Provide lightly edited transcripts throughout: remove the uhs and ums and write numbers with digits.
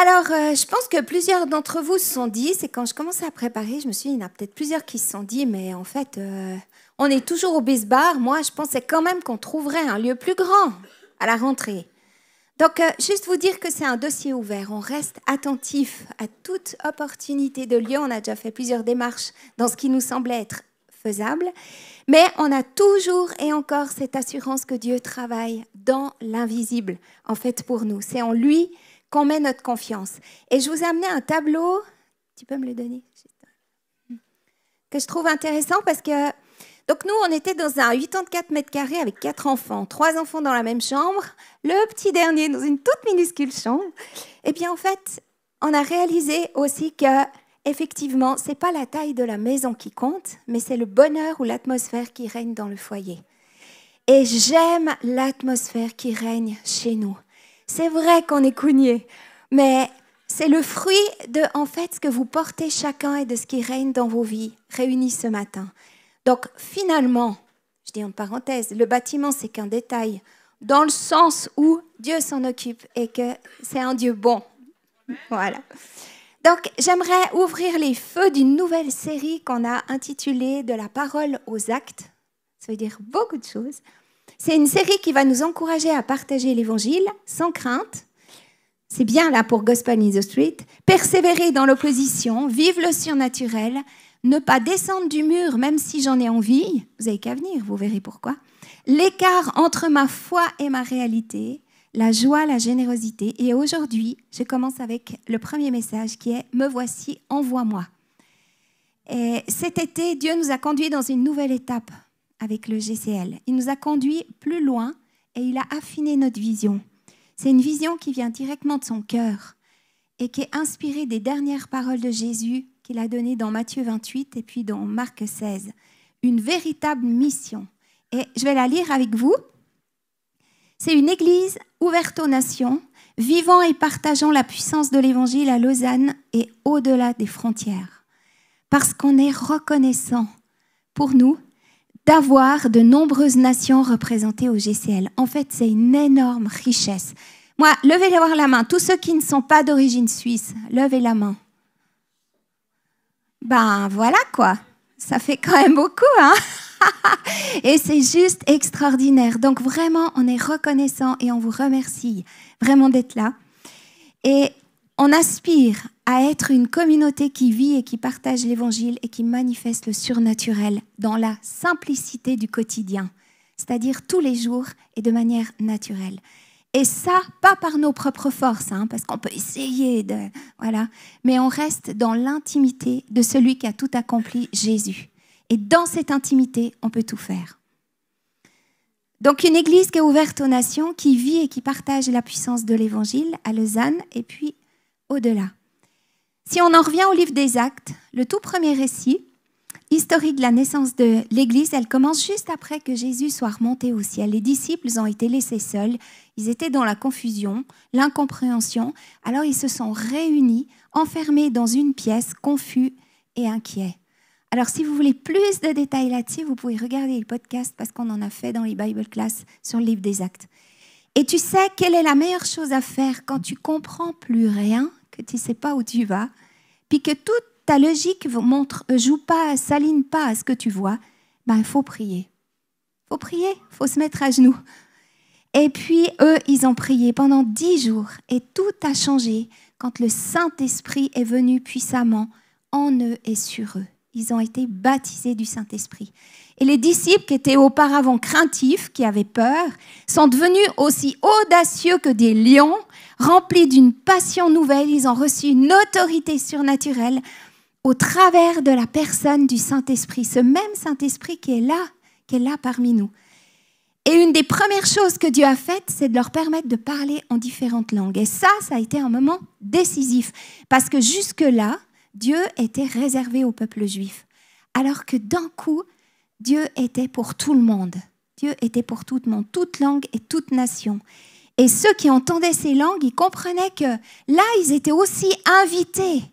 Je pense que plusieurs d'entre vous se sont dit, c'est quand je commençais à préparer, je me suis dit, il y en a peut-être plusieurs qui se sont dit, mais en fait, on est toujours au Bisbar. Moi, je pensais quand même qu'on trouverait un lieu plus grand à la rentrée. Donc, juste vous dire que c'est un dossier ouvert. On reste attentif à toute opportunité de lieu. On a déjà fait plusieurs démarches dans ce qui nous semblait être faisable. Mais on a toujours et encore cette assurance que Dieu travaille dans l'invisible, en fait, pour nous. C'est en lui qu'on met notre confiance. Et je vous ai amené un tableau, tu peux me le donner, que je trouve intéressant parce que, donc nous, on était dans un 84 mètres carrés avec 4 enfants, 3 enfants dans la même chambre, le petit dernier dans une toute minuscule chambre. Et bien en fait, on a réalisé aussi que, effectivement, ce n'est pas la taille de la maison qui compte, mais c'est le bonheur ou l'atmosphère qui règne dans le foyer. Et j'aime l'atmosphère qui règne chez nous. C'est vrai qu'on est cougnés, mais c'est le fruit de, en fait, ce que vous portez chacun et de ce qui règne dans vos vies, réunis ce matin. Donc, finalement, je dis en parenthèse, le bâtiment, c'est qu'un détail, dans le sens où Dieu s'en occupe et que c'est un Dieu bon. Voilà. Donc, j'aimerais ouvrir les feux d'une nouvelle série qu'on a intitulée « De la parole aux actes ». Ça veut dire beaucoup de choses. C'est une série qui va nous encourager à partager l'Évangile sans crainte. C'est bien là pour Gospel in the Street. Persévérer dans l'opposition, vivre le surnaturel, ne pas descendre du mur même si j'en ai envie. Vous n'avez qu'à venir, vous verrez pourquoi. L'écart entre ma foi et ma réalité, la joie, la générosité. Et aujourd'hui, je commence avec le premier message qui est « Me voici, envoie-moi ». Et cet été, Dieu nous a conduits dans une nouvelle étape avec le GCL. Il nous a conduits plus loin et il a affiné notre vision. C'est une vision qui vient directement de son cœur et qui est inspirée des dernières paroles de Jésus qu'il a données dans Matthieu 28 et puis dans Marc 16. Une véritable mission. Et je vais la lire avec vous. C'est une église ouverte aux nations, vivant et partageant la puissance de l'Évangile à Lausanne et au-delà des frontières. Parce qu'on est reconnaissant pour nous d'avoir de nombreuses nations représentées au GCL. En fait, c'est une énorme richesse. Moi, levez voir la main. Tous ceux qui ne sont pas d'origine suisse, levez la main. Ben voilà quoi. Ça fait quand même beaucoup, hein? Et c'est juste extraordinaire. Donc vraiment, on est reconnaissant et on vous remercie vraiment d'être là. Et on aspire à être une communauté qui vit et qui partage l'Évangile et qui manifeste le surnaturel dans la simplicité du quotidien, c'est-à-dire tous les jours et de manière naturelle. Et ça, pas par nos propres forces, hein, parce qu'on peut essayer de... Voilà, mais on reste dans l'intimité de celui qui a tout accompli, Jésus. Et dans cette intimité, on peut tout faire. Donc une église qui est ouverte aux nations, qui vit et qui partage la puissance de l'Évangile à Lausanne et puis au-delà. Si on en revient au livre des Actes, le tout premier récit, historique de la naissance de l'Église, elle commence juste après que Jésus soit remonté au ciel. Les disciples ont été laissés seuls, ils étaient dans la confusion, l'incompréhension, alors ils se sont réunis, enfermés dans une pièce, confus et inquiets. Alors si vous voulez plus de détails là-dessus, vous pouvez regarder le podcast parce qu'on en a fait dans les Bible Class sur le livre des Actes. Et tu sais quelle est la meilleure chose à faire quand tu comprends plus rien, que tu ne sais pas où tu vas, puis que toute ta logique joue pas, s'aligne pas à ce que tu vois, ben il faut prier. Il faut prier, il faut se mettre à genoux. Et puis eux, ils ont prié pendant 10 jours et tout a changé quand le Saint-Esprit est venu puissamment en eux et sur eux. Ils ont été baptisés du Saint-Esprit. Et les disciples qui étaient auparavant craintifs, qui avaient peur, sont devenus aussi audacieux que des lions, remplis d'une passion nouvelle. Ils ont reçu une autorité surnaturelle au travers de la personne du Saint-Esprit, ce même Saint-Esprit qui est là parmi nous. Et une des premières choses que Dieu a faites, c'est de leur permettre de parler en différentes langues. Et ça a été un moment décisif, parce que jusque-là, Dieu était réservé au peuple juif, alors que d'un coup, Dieu était pour tout le monde. Dieu était pour tout le monde, toute langue et toute nation. Et ceux qui entendaient ces langues, ils comprenaient que là, ils étaient aussi invités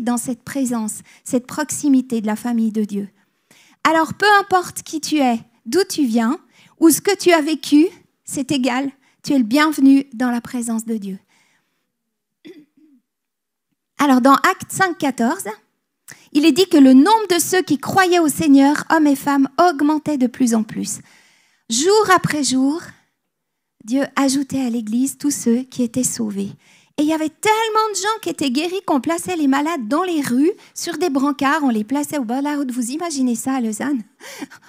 dans cette présence, cette proximité de la famille de Dieu. Alors, peu importe qui tu es, d'où tu viens, ou ce que tu as vécu, c'est égal, tu es le bienvenu dans la présence de Dieu. Alors, dans Actes 5, 14, il est dit que le nombre de ceux qui croyaient au Seigneur, hommes et femmes, augmentait de plus en plus. Jour après jour, Dieu ajoutait à l'Église tous ceux qui étaient sauvés. Et il y avait tellement de gens qui étaient guéris qu'on plaçait les malades dans les rues, sur des brancards, on les plaçait au bord de la route. Vous imaginez ça à Lausanne?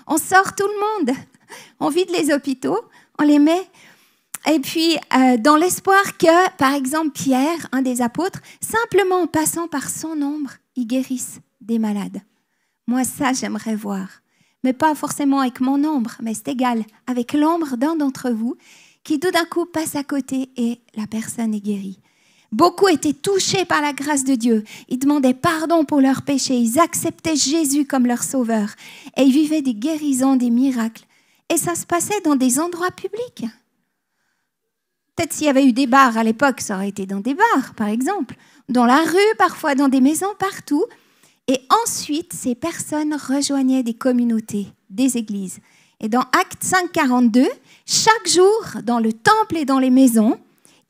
On sort tout le monde, on vide les hôpitaux, on les met. Et puis, dans l'espoir que, par exemple, Pierre, un des apôtres, simplement en passant par son ombre, il guérisse des malades. Moi, ça, j'aimerais voir. Mais pas forcément avec mon ombre, mais c'est égal, avec l'ombre d'un d'entre vous qui tout d'un coup passe à côté et la personne est guérie. Beaucoup étaient touchés par la grâce de Dieu. Ils demandaient pardon pour leurs péchés. Ils acceptaient Jésus comme leur sauveur. Et ils vivaient des guérisons, des miracles. Et ça se passait dans des endroits publics. Peut-être s'il y avait eu des bars à l'époque, ça aurait été dans des bars, par exemple. Dans la rue, parfois dans des maisons, partout. Et ensuite, ces personnes rejoignaient des communautés, des églises. Et dans Actes 5, 42, chaque jour, dans le temple et dans les maisons,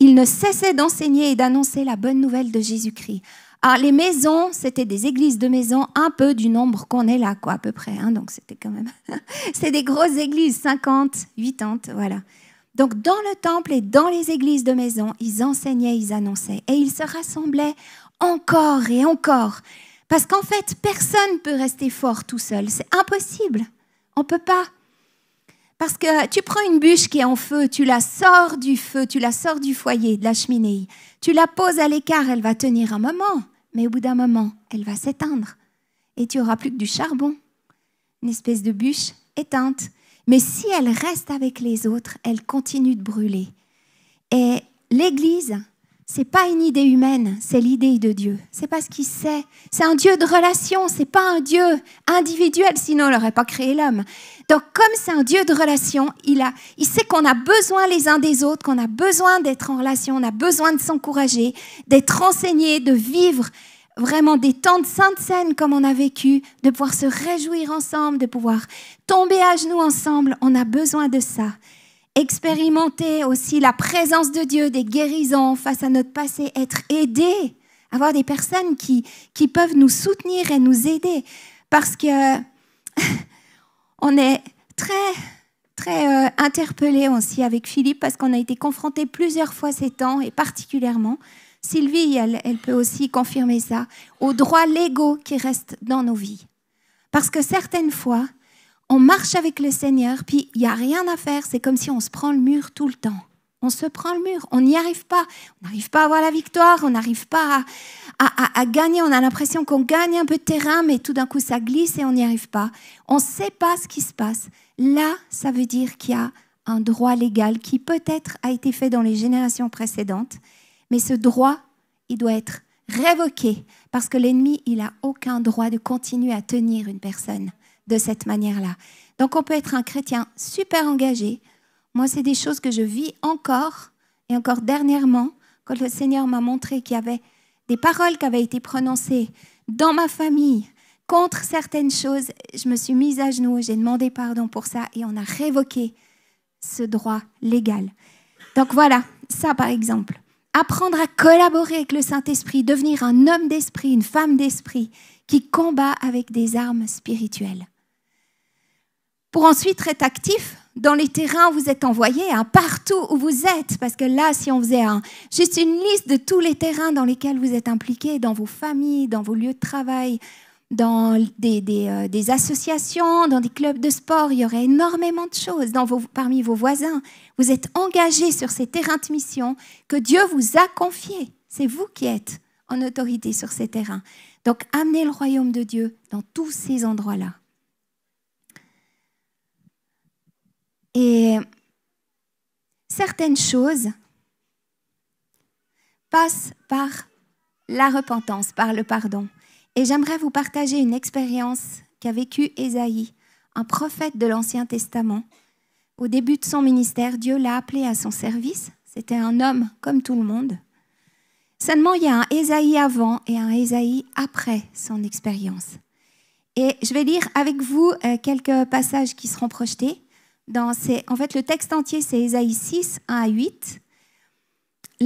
ils ne cessaient d'enseigner et d'annoncer la bonne nouvelle de Jésus-Christ. Alors, les maisons, c'était des églises de maisons, un peu du nombre qu'on est là, quoi, à peu près. Hein, donc, c'était quand même... c'est des grosses églises, 50, 80, voilà. Donc, dans le temple et dans les églises de maisons, ils enseignaient, ils annonçaient. Et ils se rassemblaient encore et encore. Parce qu'en fait, personne ne peut rester fort tout seul. C'est impossible. On ne peut pas. Parce que tu prends une bûche qui est en feu, tu la sors du feu, tu la sors du foyer, de la cheminée. Tu la poses à l'écart, elle va tenir un moment. Mais au bout d'un moment, elle va s'éteindre. Et tu n'auras plus que du charbon. Une espèce de bûche éteinte. Mais si elle reste avec les autres, elle continue de brûler. Et l'Église, ce n'est pas une idée humaine, c'est l'idée de Dieu. C'est pas ce qu'il sait. C'est un Dieu de relation, ce n'est pas un Dieu individuel, sinon il n'aurait pas créé l'homme. Donc comme c'est un Dieu de relation, il sait qu'on a besoin les uns des autres, qu'on a besoin d'être en relation, on a besoin de s'encourager, d'être enseigné, de vivre vraiment des temps de sainte scène comme on a vécu, de pouvoir se réjouir ensemble, de pouvoir tomber à genoux ensemble. On a besoin de ça. Expérimenter aussi la présence de Dieu, des guérisons face à notre passé, être aidé, avoir des personnes qui peuvent nous soutenir et nous aider. Parce que on est très interpellés aussi avec Philippe parce qu'on a été confrontés plusieurs fois ces temps et particulièrement Sylvie, elle peut aussi confirmer ça, aux droits légaux qui restent dans nos vies. Parce que certaines fois, on marche avec le Seigneur, puis il n'y a rien à faire, c'est comme si on se prend le mur tout le temps. On se prend le mur, on n'y arrive pas. On n'arrive pas à avoir la victoire, on n'arrive pas à gagner. On a l'impression qu'on gagne un peu de terrain, mais tout d'un coup, ça glisse et on n'y arrive pas. On ne sait pas ce qui se passe. Là, ça veut dire qu'il y a un droit légal qui peut-être a été fait dans les générations précédentes, mais ce droit, il doit être révoqué parce que l'ennemi, il n'a aucun droit de continuer à tenir une personne de cette manière-là. Donc, on peut être un chrétien super engagé. Moi, c'est des choses que je vis encore et encore dernièrement, quand le Seigneur m'a montré qu'il y avait des paroles qui avaient été prononcées dans ma famille contre certaines choses. Je me suis mise à genoux, j'ai demandé pardon pour ça et on a révoqué ce droit légal. Donc voilà, ça par exemple. Apprendre à collaborer avec le Saint-Esprit, devenir un homme d'esprit, une femme d'esprit qui combat avec des armes spirituelles. Pour ensuite être actif dans les terrains où vous êtes envoyés, partout où vous êtes. Parce que là, si on faisait juste une liste de tous les terrains dans lesquels vous êtes impliqués, dans vos familles, dans vos lieux de travail, dans des associations, dans des clubs de sport, il y aurait énormément de choses parmi vos voisins. Vous êtes engagés sur ces terrains de mission que Dieu vous a confiés. C'est vous qui êtes en autorité sur ces terrains. Donc, amenez le royaume de Dieu dans tous ces endroits-là. Et certaines choses passent par la repentance, par le pardon. Et j'aimerais vous partager une expérience qu'a vécue Ésaïe, un prophète de l'Ancien Testament. Au début de son ministère, Dieu l'a appelé à son service. C'était un homme comme tout le monde. Seulement, il y a un Ésaïe avant et un Ésaïe après son expérience. Et je vais lire avec vous quelques passages qui seront projetés. En fait, le texte entier, c'est Ésaïe 6, 1 à 8.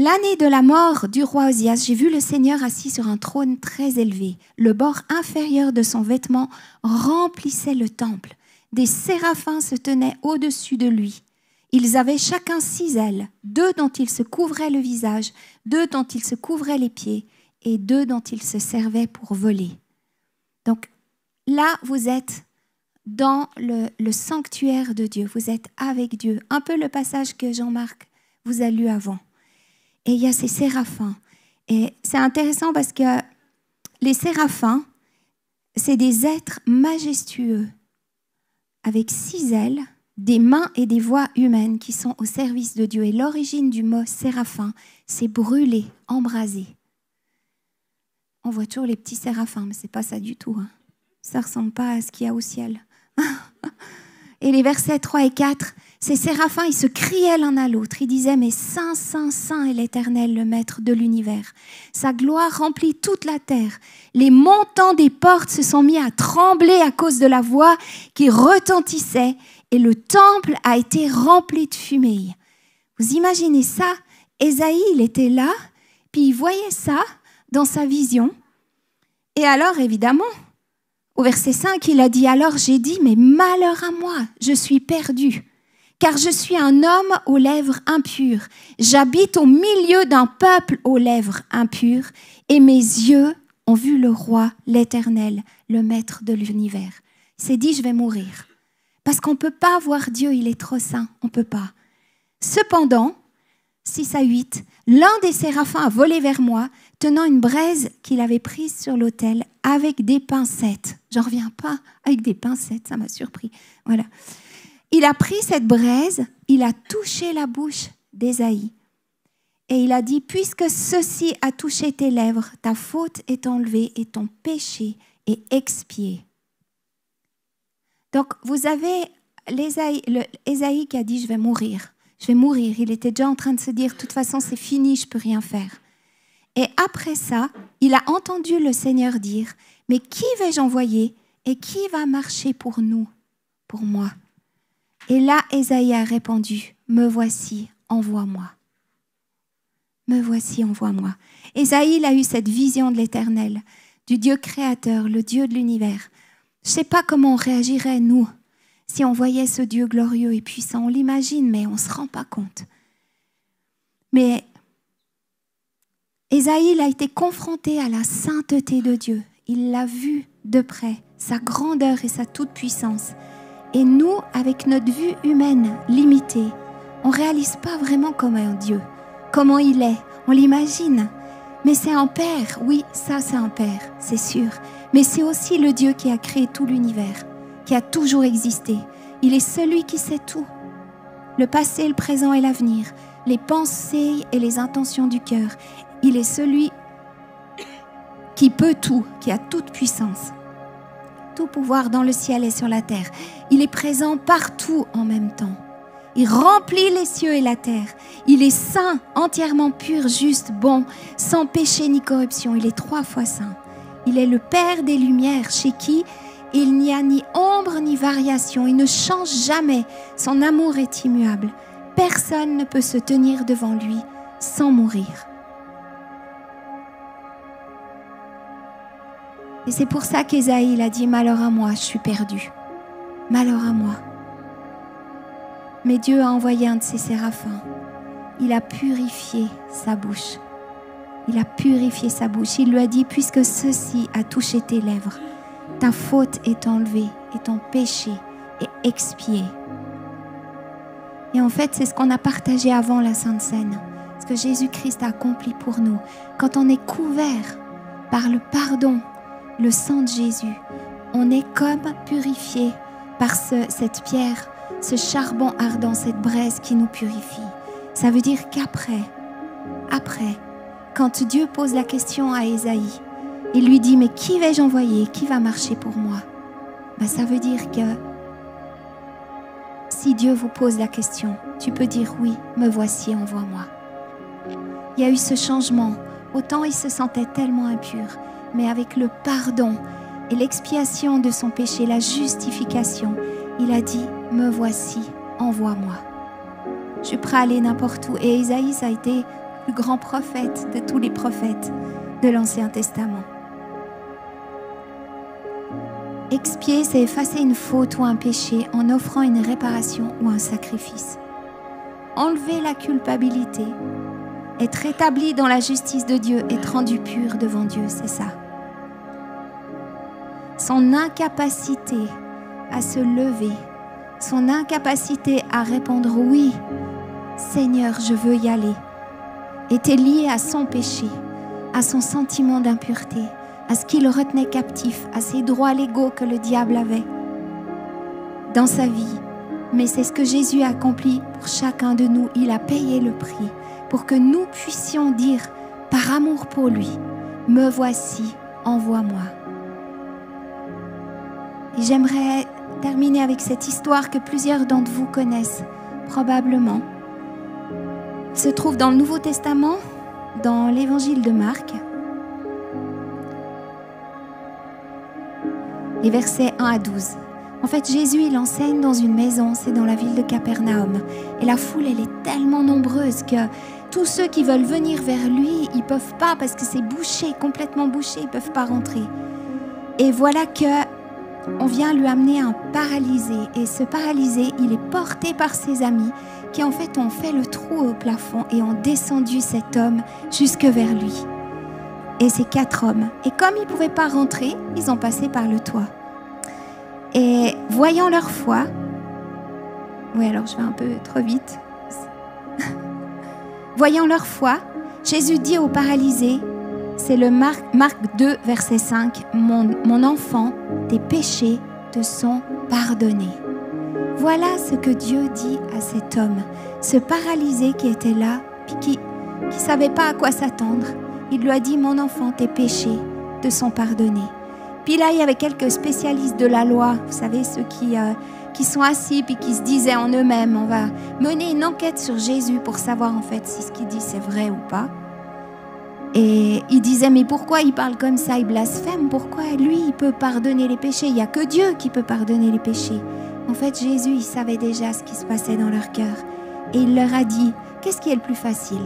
L'année de la mort du roi Osias, j'ai vu le Seigneur assis sur un trône très élevé. Le bord inférieur de son vêtement remplissait le temple. Des séraphins se tenaient au-dessus de lui. Ils avaient chacun 6 ailes, 2 dont ils se couvraient le visage, 2 dont ils se couvraient les pieds et 2 dont ils se servaient pour voler. Donc là, vous êtes dans le sanctuaire de Dieu. Vous êtes avec Dieu. Un peu le passage que Jean-Marc vous a lu avant. Et il y a ces séraphins. Et c'est intéressant parce que les séraphins, c'est des êtres majestueux, avec 6 ailes, des mains et des voix humaines qui sont au service de Dieu. Et l'origine du mot séraphin, c'est brûler, embraser. On voit toujours les petits séraphins, mais ce n'est pas ça du tout. Hein. Ça ne ressemble pas à ce qu'il y a au ciel. Et les versets 3 et 4, ces séraphins, ils se criaient l'un à l'autre. Ils disaient, mais Saint, Saint, Saint est l'Éternel, le Maître de l'univers. Sa gloire remplit toute la terre. Les montants des portes se sont mis à trembler à cause de la voix qui retentissait et le temple a été rempli de fumée. Vous imaginez ça? Ésaïe, il était là, puis il voyait ça dans sa vision. Et alors, évidemment, au verset 5, il a dit, alors j'ai dit, mais malheur à moi, je suis perdu. Car je suis un homme aux lèvres impures. J'habite au milieu d'un peuple aux lèvres impures, et mes yeux ont vu le roi, l'Éternel, le Maître de l'univers. Il s'est dit, je vais mourir. Parce qu'on ne peut pas voir Dieu, il est trop saint, on ne peut pas. Cependant, 6 à 8, l'un des séraphins a volé vers moi, tenant une braise qu'il avait prise sur l'autel avec des pincettes. J'en reviens pas, avec des pincettes, ça m'a surpris. Voilà. Il a pris cette braise, il a touché la bouche d'Ésaïe. Et il a dit, puisque ceci a touché tes lèvres, ta faute est enlevée et ton péché est expié. Donc, vous avez Ésaïe qui a dit, je vais mourir. Je vais mourir. Il était déjà en train de se dire, de toute façon, c'est fini, je ne peux rien faire. Et après ça, il a entendu le Seigneur dire, mais qui vais-je envoyer et qui va marcher pour nous, pour moi? Et là, Ésaïe a répondu, me voici, envoie-moi. Me voici, envoie-moi. Ésaïe, il a eu cette vision de l'Éternel, du Dieu créateur, le Dieu de l'univers. Je ne sais pas comment on réagirait, nous, si on voyait ce Dieu glorieux et puissant. On l'imagine, mais on ne se rend pas compte. Mais Ésaïe, il a été confronté à la sainteté de Dieu. Il l'a vu de près, sa grandeur et sa toute-puissance. Et nous, avec notre vue humaine limitée, on ne réalise pas vraiment comment est Dieu, comment il est. On l'imagine. Mais c'est un Père, oui, ça c'est un Père, c'est sûr. Mais c'est aussi le Dieu qui a créé tout l'univers, qui a toujours existé. Il est celui qui sait tout. Le passé, le présent et l'avenir, les pensées et les intentions du cœur. Il est celui qui peut tout, qui a toute puissance. Tout pouvoir dans le ciel et sur la terre. Il est présent partout en même temps. Il remplit les cieux et la terre. Il est saint, entièrement pur, juste, bon, sans péché ni corruption. Il est 3 fois saint. Il est le Père des lumières, chez qui il n'y a ni ombre ni variation. Il ne change jamais. Son amour est immuable. Personne ne peut se tenir devant lui sans mourir. Et c'est pour ça qu'Ésaïe a dit, malheur à moi, je suis perdu. Malheur à moi. Mais Dieu a envoyé un de ses séraphins. Il a purifié sa bouche. Il a purifié sa bouche. Il lui a dit, puisque ceci a touché tes lèvres, ta faute est enlevée et ton péché est expié. Et en fait, c'est ce qu'on a partagé avant la Sainte Seine. Ce que Jésus-Christ a accompli pour nous. Quand on est couvert par le pardon, le sang de Jésus, on est comme purifié par cette pierre, ce charbon ardent, cette braise qui nous purifie. Ça veut dire qu'après, quand Dieu pose la question à Ésaïe, il lui dit, mais qui vais-je envoyer? Qui va marcher pour moi? Ça veut dire que si Dieu vous pose la question, tu peux dire oui, me voici, envoie-moi. Il y a eu ce changement. Autant il se sentait tellement impur, mais avec le pardon et l'expiation de son péché, la justification, il a dit, me voici, envoie-moi. Je suis prêt à aller n'importe où. Et Ésaïe, ça a été plus grand prophète de tous les prophètes de l'Ancien Testament. Expier, c'est effacer une faute ou un péché en offrant une réparation ou un sacrifice. Enlever la culpabilité, être établi dans la justice de Dieu, être rendu pur devant Dieu, c'est ça. Son incapacité à se lever, son incapacité à répondre « Oui, Seigneur, je veux y aller », était liée à son péché, à son sentiment d'impureté, à ce qui le retenait captif, à ses droits légaux que le diable avait dans sa vie. Mais c'est ce que Jésus a accompli pour chacun de nous. Il a payé le prix pour que nous puissions dire, par amour pour lui, « Me voici, envoie-moi ». Et j'aimerais terminer avec cette histoire que plusieurs d'entre vous connaissent, probablement. Elle se trouve dans le Nouveau Testament, dans l'Évangile de Marc. Les versets 1 à 12. En fait, Jésus, il enseigne dans une maison, c'est dans la ville de Capernaum. Et la foule, elle est tellement nombreuse que tous ceux qui veulent venir vers lui, ils ne peuvent pas parce que c'est bouché, complètement bouché, ils ne peuvent pas rentrer. Et voilà qu'on vient lui amener un paralysé. Et ce paralysé, il est porté par ses amis qui en fait ont fait le trou au plafond et ont descendu cet homme jusque vers lui. Et ces 4 hommes. Et comme ils ne pouvaient pas rentrer, ils ont passé par le toit. Et voyant leur foi, oui, alors je vais un peu trop vite. Voyant leur foi, Jésus dit au paralysé, c'est le Marc 2, verset 5, « Mon enfant, tes péchés te sont pardonnés. » Voilà ce que Dieu dit à cet homme, ce paralysé qui était là, puis qui ne savait pas à quoi s'attendre. Il lui a dit, « Mon enfant, tes péchés te sont pardonnés. » Puis là, il y avait quelques spécialistes de la loi, vous savez, ceux qui sont assis puis qui se disaient en eux-mêmes, on va mener une enquête sur Jésus pour savoir en fait si ce qu'il dit c'est vrai ou pas. Et ils disaient, mais pourquoi il parle comme ça, il blasphème, pourquoi lui il peut pardonner les péchés? Il n'y a que Dieu qui peut pardonner les péchés. En fait, Jésus, il savait déjà ce qui se passait dans leur cœur. Et il leur a dit, qu'est-ce qui est le plus facile?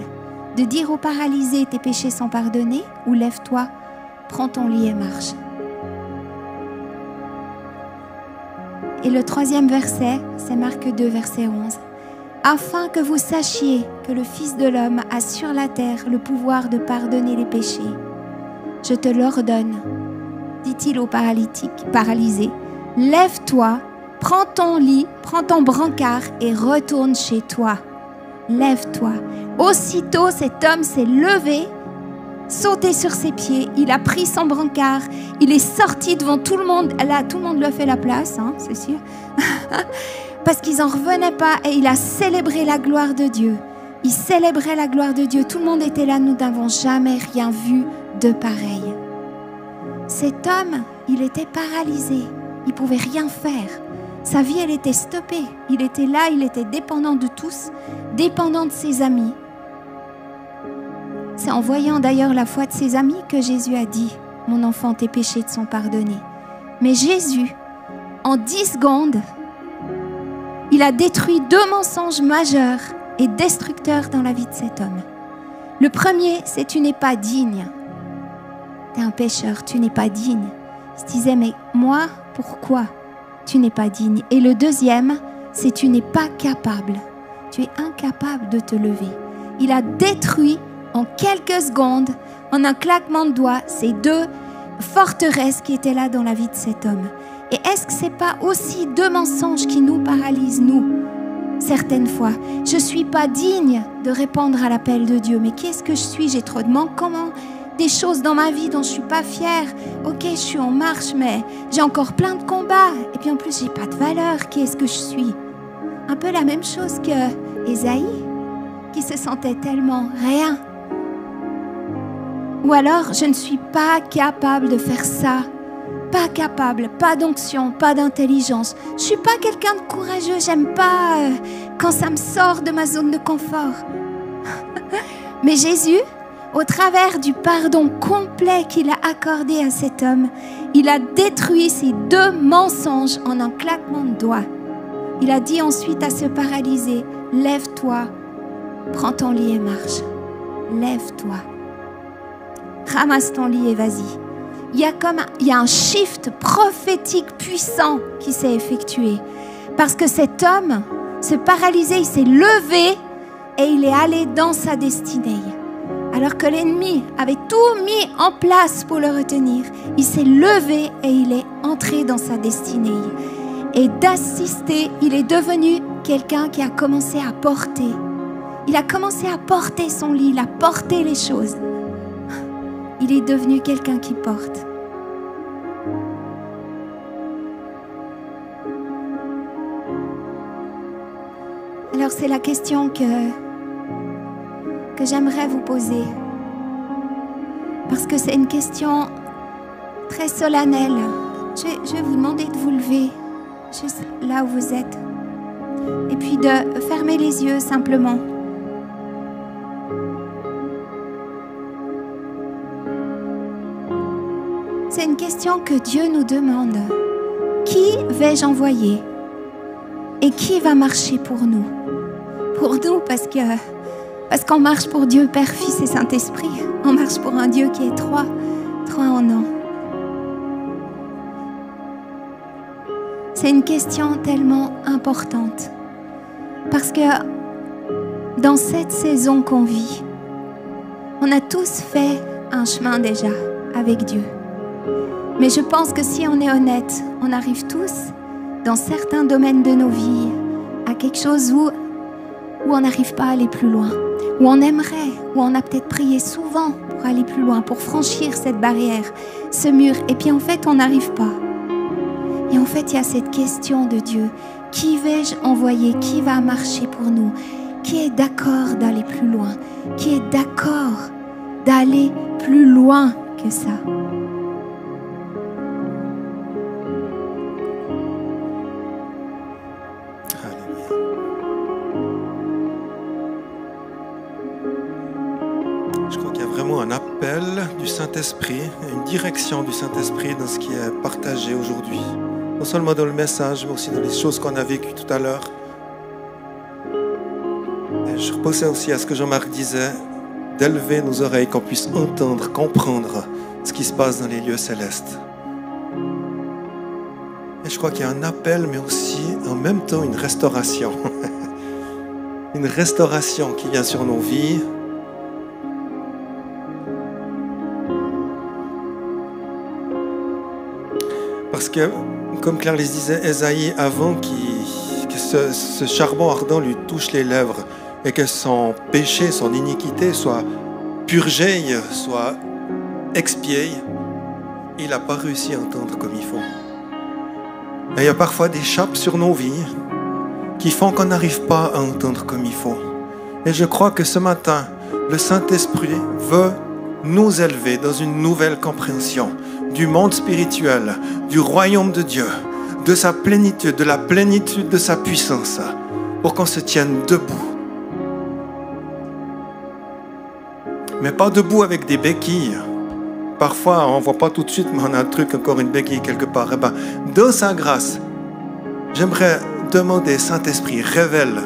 De dire aux paralysés, tes péchés sont pardonnés, ou lève-toi, prends ton lit et marche. Et le 3e verset, c'est Marc 2, verset 11. « Afin que vous sachiez que le Fils de l'homme a sur la terre le pouvoir de pardonner les péchés, je te l'ordonne, dit-il au paralysé, lève-toi, prends ton lit, prends ton brancard et retourne chez toi. Lève-toi. » Aussitôt, cet homme s'est levé, sauté sur ses pieds, il a pris son brancard, il est sorti devant tout le monde. Là, tout le monde lui a fait la place, hein, c'est sûr. Parce qu'ils n'en revenaient pas et il a célébré la gloire de Dieu. Il célébrait la gloire de Dieu. Tout le monde était là, nous n'avons jamais rien vu de pareil. Cet homme, il était paralysé, il ne pouvait rien faire. Sa vie, elle était stoppée. Il était là, il était dépendant de tous, dépendant de ses amis. C'est en voyant d'ailleurs la foi de ses amis que Jésus a dit « Mon enfant, tes péchés te sont pardonnés ». Mais Jésus, en 10 secondes, il a détruit 2 mensonges majeurs et destructeurs dans la vie de cet homme. Le premier, c'est « Tu n'es pas digne ». Tu es un pécheur, tu n'es pas digne. Il se disait « Mais moi, pourquoi tu n'es pas digne ?» Et le deuxième, c'est « Tu n'es pas capable. Tu es incapable de te lever ». Il a détruit en quelques secondes, en un claquement de doigts, ces 2 forteresses qui étaient là dans la vie de cet homme. Et est-ce que ce n'est pas aussi 2 mensonges qui nous paralysent, nous, certaines fois? Je ne suis pas digne de répondre à l'appel de Dieu. Mais qui est-ce que je suis? J'ai trop de manquements, des choses dans ma vie dont je ne suis pas fière. Ok, je suis en marche, mais j'ai encore plein de combats. Et puis en plus, je n'ai pas de valeur. Qui est-ce que je suis? Un peu la même chose que Ésaïe, qui se sentait tellement rien. Ou alors, je ne suis pas capable de faire ça. Pas capable, pas d'onction, pas d'intelligence. Je ne suis pas quelqu'un de courageux. J'aime pas quand ça me sort de ma zone de confort. Mais Jésus, au travers du pardon complet qu'il a accordé à cet homme, il a détruit ces 2 mensonges en un claquement de doigts. Il a dit ensuite à ce paralysé, lève-toi, prends ton lit et marche. lève-toi. Ramasse ton lit et vas-y. Il y a un shift prophétique puissant qui s'est effectué. Parce que cet homme, ce paralysé, il s'est levé et il est allé dans sa destinée. Alors que l'ennemi avait tout mis en place pour le retenir, il s'est levé et il est entré dans sa destinée. Et d'assister, il est devenu quelqu'un qui a commencé à porter. Il a commencé à porter son lit, il a porté les choses. Il est devenu quelqu'un qui porte. Alors c'est la question que j'aimerais vous poser. Parce que c'est une question très solennelle. Je vais vous demander de vous lever, juste là où vous êtes. Et puis de fermer les yeux simplement. C'est une question que Dieu nous demande. Qui vais-je envoyer? Et qui va marcher pour nous? Pour nous, parce qu'on marche pour Dieu, Père, Fils et Saint-Esprit. On marche pour un Dieu qui est trois en un. C'est une question tellement importante. Parce que dans cette saison qu'on vit, on a tous fait un chemin déjà avec Dieu. Mais je pense que si on est honnête, on arrive tous, dans certains domaines de nos vies, à quelque chose où on n'arrive pas à aller plus loin, où on aimerait, où on a peut-être prié souvent pour aller plus loin, pour franchir cette barrière, ce mur, et puis en fait, on n'arrive pas. Et en fait, il y a cette question de Dieu. Qui vais-je envoyer? Qui va marcher pour nous? Qui est d'accord d'aller plus loin? Qui est d'accord d'aller plus loin que ça? Un appel du Saint-Esprit, une direction du Saint-Esprit dans ce qui est partagé aujourd'hui. Non seulement dans le message, mais aussi dans les choses qu'on a vécues tout à l'heure. Et je repensais aussi à ce que Jean-Marc disait, d'élever nos oreilles, qu'on puisse entendre, comprendre ce qui se passe dans les lieux célestes. Et je crois qu'il y a un appel, mais aussi en même temps une restauration. Une restauration qui vient sur nos vies. Parce que, comme Claire-Lise disait, Ésaïe, avant que ce charbon ardent lui touche les lèvres et que son péché, son iniquité soit purgé, soit expié, il n'a pas réussi à entendre comme il faut. Et il y a parfois des chape sur nos vies qui font qu'on n'arrive pas à entendre comme il faut. Et je crois que ce matin, le Saint-Esprit veut nous élever dans une nouvelle compréhension du monde spirituel, du royaume de Dieu, de sa plénitude, de la plénitude de sa puissance, pour qu'on se tienne debout. Mais pas debout avec des béquilles. Parfois, on ne voit pas tout de suite, mais on a un truc, encore une béquille quelque part. Eh bien, dans sa grâce, j'aimerais demander, Saint-Esprit, révèle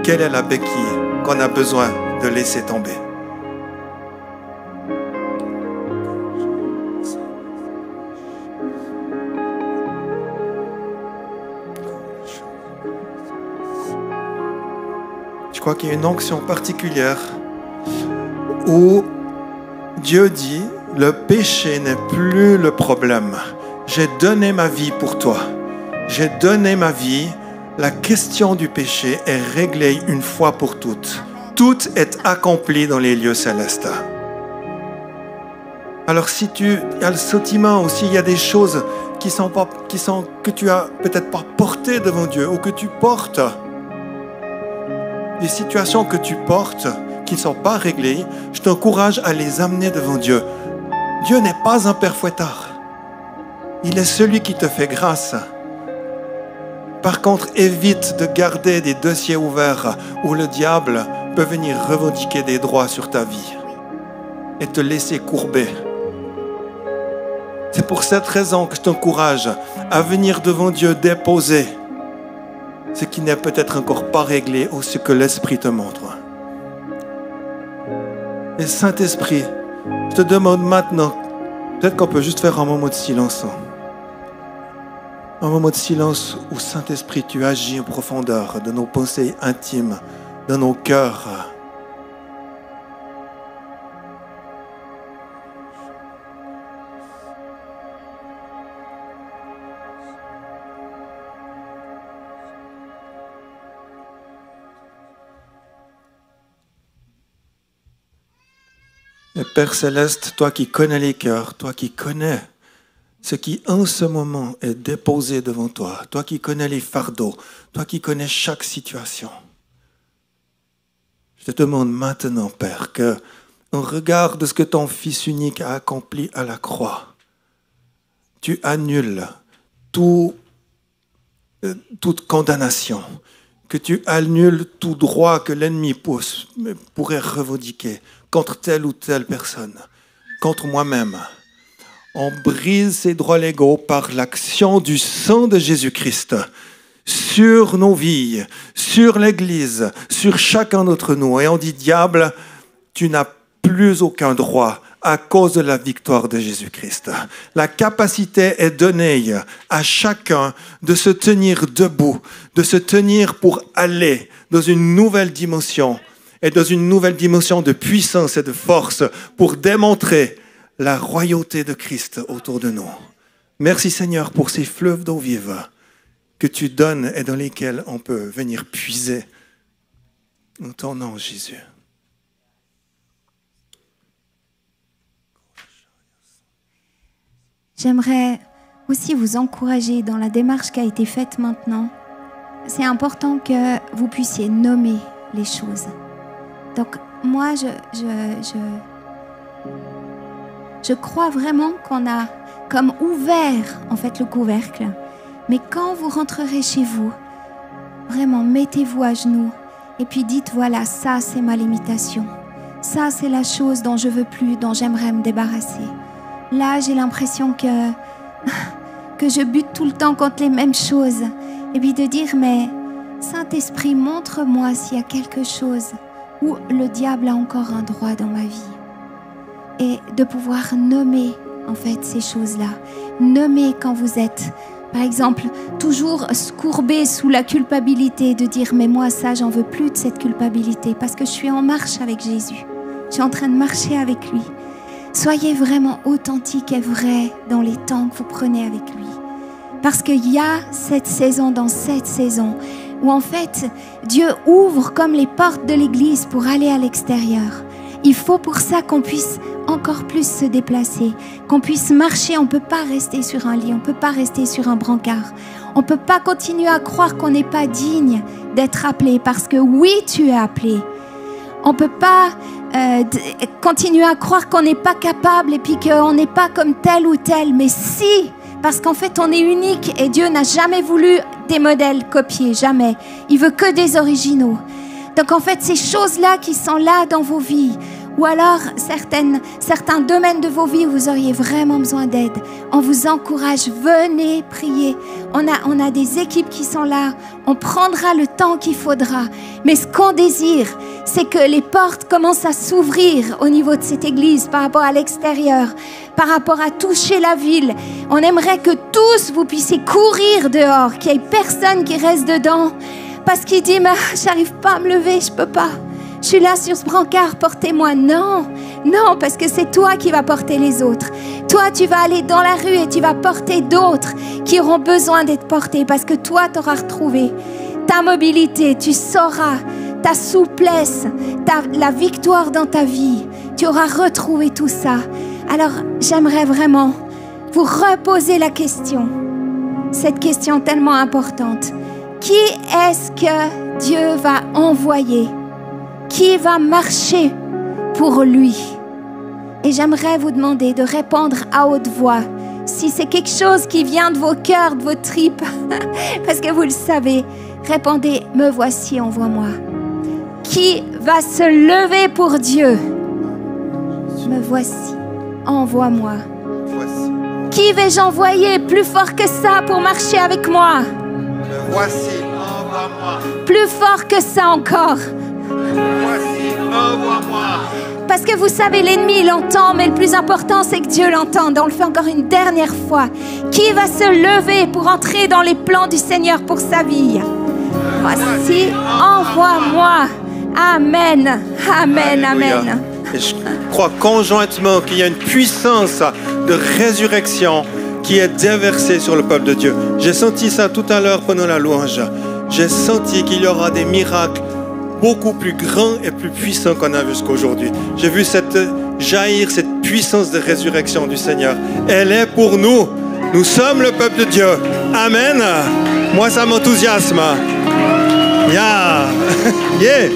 quelle est la béquille qu'on a besoin de laisser tomber. Je crois qu'il y a une onction particulière où Dieu dit, le péché n'est plus le problème. J'ai donné ma vie pour toi. J'ai donné ma vie. La question du péché est réglée une fois pour toutes. Tout est accompli dans les lieux célestes. Alors si tu as le sentiment aussi, il y a des choses que tu as peut-être pas portées devant Dieu ou que tu portes, des situations que tu portes qui ne sont pas réglées, je t'encourage à les amener devant Dieu. Dieu n'est pas un père fouettard. Il est celui qui te fait grâce. Par contre, évite de garder des dossiers ouverts où le diable peut venir revendiquer des droits sur ta vie et te laisser courber. C'est pour cette raison que je t'encourage à venir devant Dieu déposer ce qui n'est peut-être encore pas réglé ou ce que l'Esprit te montre. Et Saint-Esprit, je te demande maintenant, peut-être qu'on peut juste faire un moment de silence. Un moment de silence où Saint-Esprit, tu agis en profondeur de nos pensées intimes, de nos cœurs. Et Père Céleste, toi qui connais les cœurs, toi qui connais ce qui en ce moment est déposé devant toi, toi qui connais les fardeaux, toi qui connais chaque situation, je te demande maintenant, Père, que, en regard de ce que ton Fils unique a accompli à la croix, tu annules toute condamnation, que tu annules tout droit que l'ennemi pourrait revendiquer contre telle ou telle personne, contre moi-même. On brise ces droits légaux par l'action du sang de Jésus-Christ sur nos vies, sur l'Église, sur chacun d'entre nous. Et on dit, diable, tu n'as plus aucun droit à cause de la victoire de Jésus-Christ. La capacité est donnée à chacun de se tenir debout, de se tenir pour aller dans une nouvelle dimension et dans une nouvelle dimension de puissance et de force pour démontrer la royauté de Christ autour de nous. Merci Seigneur pour ces fleuves d'eau vive que tu donnes et dans lesquels on peut venir puiser. En ton nom, Jésus. J'aimerais aussi vous encourager dans la démarche qui a été faite maintenant. C'est important que vous puissiez nommer les choses. Donc, moi, je crois vraiment qu'on a comme ouvert, en fait, le couvercle. Mais quand vous rentrerez chez vous, vraiment, mettez-vous à genoux et puis dites, voilà, ça, c'est ma limitation. Ça, c'est la chose dont je veux plus, dont j'aimerais me débarrasser. Là, j'ai l'impression que je bute tout le temps contre les mêmes choses. Et puis de dire, mais Saint-Esprit, montre-moi s'il y a quelque chose où le diable a encore un droit dans ma vie. Et de pouvoir nommer, en fait, ces choses-là. Nommer quand vous êtes, par exemple, toujours courbé sous la culpabilité, de dire, mais moi, ça, j'en veux plus de cette culpabilité, parce que je suis en marche avec Jésus. Je suis en train de marcher avec lui. Soyez vraiment authentique et vrai dans les temps que vous prenez avec lui. Parce qu'il y a cette saison dans cette saison où en fait, Dieu ouvre comme les portes de l'église pour aller à l'extérieur. Il faut pour ça qu'on puisse encore plus se déplacer, qu'on puisse marcher. On ne peut pas rester sur un lit, on ne peut pas rester sur un brancard. On ne peut pas continuer à croire qu'on n'est pas digne d'être appelé parce que oui, tu es appelé. On ne peut pas continuer à croire qu'on n'est pas capable et puis qu'on n'est pas comme tel ou tel. Mais si, parce qu'en fait, on est unique et Dieu n'a jamais voulu des modèles copiés, jamais. Il veut que des originaux. Donc en fait, ces choses-là qui sont là dans vos vies, ou alors certains domaines de vos vies où vous auriez vraiment besoin d'aide, on vous encourage, venez prier. On a des équipes qui sont là, on prendra le temps qu'il faudra. Mais ce qu'on désire, c'est que les portes commencent à s'ouvrir au niveau de cette église par rapport à l'extérieur, par rapport à toucher la ville. On aimerait que tous vous puissiez courir dehors, qu'il n'y ait personne qui reste dedans. Parce qu'il dit, mais j'arrive pas à me lever, je peux pas. Je suis là sur ce brancard, portez-moi. Non, parce que c'est toi qui vas porter les autres. Toi, tu vas aller dans la rue et tu vas porter d'autres qui auront besoin d'être portés parce que toi, tu auras retrouvé ta mobilité, tu sauras, ta souplesse, la victoire dans ta vie. Tu auras retrouvé tout ça. Alors, j'aimerais vraiment vous reposer la question, cette question tellement importante. Qui est-ce que Dieu va envoyer? Qui va marcher pour lui? Et j'aimerais vous demander de répondre à haute voix. Si c'est quelque chose qui vient de vos cœurs, de vos tripes, parce que vous le savez, répondez, me voici, envoie-moi. Qui va se lever pour Dieu? Me voici, envoie-moi. Qui vais-je envoyer plus fort que ça pour marcher avec moi? Me voici, envoie-moi. Plus fort que ça encore. Me voici, envoie-moi. parce que vous savez, l'ennemi l'entend, mais le plus important, c'est que Dieu l'entende. On le fait encore une dernière fois. Qui va se lever pour entrer dans les plans du Seigneur pour sa vie? Voici, envoie-moi. Amen, amen, amen. Et je crois conjointement qu'il y a une puissance de résurrection qui est déversée sur le peuple de Dieu. J'ai senti ça tout à l'heure pendant la louange. J'ai senti qu'il y aura des miracles beaucoup plus grands et plus puissants qu'on a vu jusqu'à aujourd'hui. J'ai vu jaillir cette puissance de résurrection du Seigneur. Elle est pour nous. Nous sommes le peuple de Dieu. Amen. Moi, ça m'enthousiasme. Yeah. Yeah.